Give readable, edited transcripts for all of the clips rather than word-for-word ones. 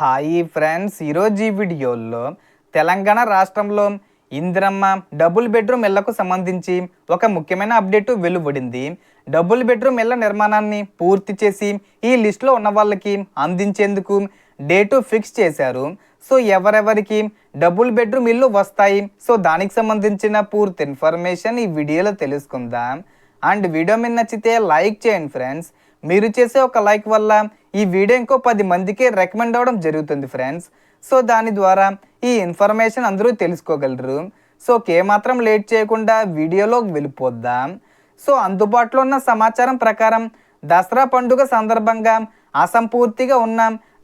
Hi friends, ఈరోజు ఈ వీడియోలో తెలంగాణ రాష్ట్రంలో ఇందిరమ్మ డబుల్ బెడ్రూమ్ ఇళ్లకు సంబంధించి ఒక ముఖ్యమైన అప్డేట్ వెలువడింది. డబుల్ బెడ్రూమ్ ఇళ్ల నిర్మాణాన్ని పూర్తి చేసి ఈ లిస్టులో ఉన్న వాళ్ళకి అందించేందుకు డేటు ఫిక్స్ చేశారు. సో ఎవరెవరికి డబుల్ బెడ్రూమ్ ఇల్లు వస్తాయి, సో దానికి సంబంధించిన పూర్తి ఇన్ఫర్మేషన్ ఈ వీడియోలో తెలుసుకుందాం. అండ్ వీడియో మీద నచ్చితే లైక్ చేయండి ఫ్రెండ్స్. మీరు చేసే ఒక లైక్ వల్ల ఈ వీడియో ఇంకో 10 మందికి రికమెండ్ అవ్వడం జరుగుతుంది ఫ్రెండ్స్. సో దాని ద్వారా ఈ ఇన్ఫర్మేషన్ అందరూ తెలుసుకోగలరు. సో ఏమాత్రం లేట్ చేయకుండా వీడియోలోకి వెళ్ళిపోద్దాం. సో అందుబాటులో ఉన్న సమాచారం ప్రకారం దసరా పండుగ సందర్భంగా అసంపూర్తిగా ఉన్న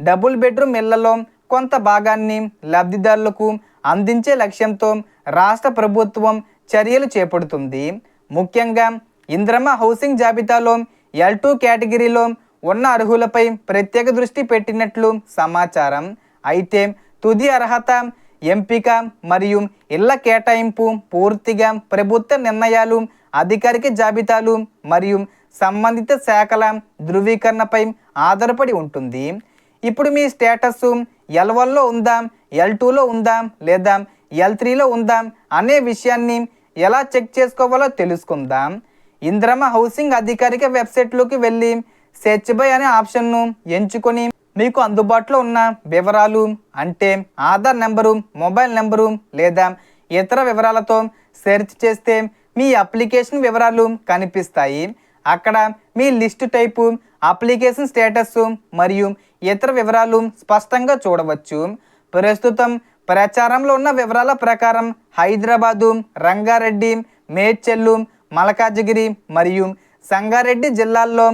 డబుల్ బెడ్రూమ్ ఇళ్లలో కొంత భాగాన్ని లబ్ధిదారులకు అందించే లక్ష్యంతో రాష్ట్ర ప్రభుత్వం చర్యలు చేపడుతుంది. ముఖ్యంగా ఇందిరమ్మ హౌసింగ్ జాబితాలో L2 కేటగిరీలో ఉన్న అర్హులపై ప్రత్యేక దృష్టి పెట్టినట్లు సమాచారం. అయితే తుది అర్హత, ఎంపిక మరియు ఇళ్ల కేటాయింపు పూర్తిగా ప్రభుత్వ నిర్ణయాలు, అధికారిక జాబితాలు మరియు సంబంధిత శాఖల ధృవీకరణపై ఆధారపడి ఉంటుంది. ఇప్పుడు మీ స్టేటస్ L1లో ఉందా, L2లో ఉందా లేదా L3లో ఉందా అనే విషయాన్ని ఎలా చెక్ చేసుకోవాలో తెలుసుకుందాం. ఇందిరమ్మ హౌసింగ్ అధికారిక వెబ్సైట్లోకి వెళ్ళి సెర్చ్ బై అనే ఆప్షన్ను ఎంచుకొని మీకు అందుబాటులో ఉన్న వివరాలు అంటే ఆధార్ నెంబరు, మొబైల్ నెంబరు లేదా ఇతర వివరాలతో సెర్చ్ చేస్తే మీ అప్లికేషన్ వివరాలు కనిపిస్తాయి. అక్కడ మీ లిస్ట్ టైపు, అప్లికేషన్ స్టేటస్ మరియు ఇతర వివరాలు స్పష్టంగా చూడవచ్చు. ప్రస్తుతం ప్రచారంలో ఉన్న వివరాల ప్రకారం హైదరాబాదు, రంగారెడ్డి, మేడ్చల్, మల్కాజిగిరి మరియు సంగారెడ్డి జిల్లాల్లో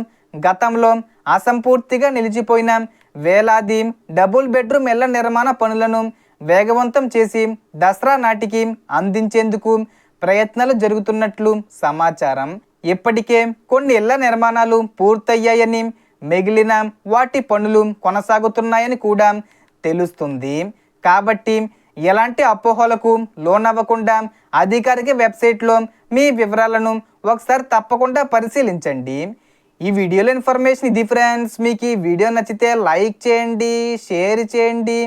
గతంలో అసంపూర్తిగా నిలిచిపోయిన వేలాది డబుల్ బెడ్రూమ్ ఇళ్ల నిర్మాణ పనులను వేగవంతం చేసి దసరా నాటికి అందించేందుకు ప్రయత్నాలు జరుగుతున్నట్లు సమాచారం. ఇప్పటికే కొన్ని ఇళ్ల నిర్మాణాలు పూర్తయ్యాయని, మిగిలిన వాటి పనులు కొనసాగుతున్నాయని కూడా తెలుస్తుంది. కాబట్టి ఎలాంటి అపోహలకు లోనవ్వకుండా అధికారిక వెబ్సైట్లో మీ వివరాలను ఒకసారి తప్పకుండా పరిశీలించండి. ఈ వీడియోలో ఇన్ఫర్మేషన్ ఇది ఫ్రెండ్స్. మీకు ఈ వీడియో నచ్చితే లైక్ చేయండి, షేర్ చేయండి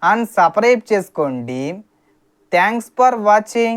అండ్ సబ్స్క్రైబ్ చేసుకోండి. Thanks for watching.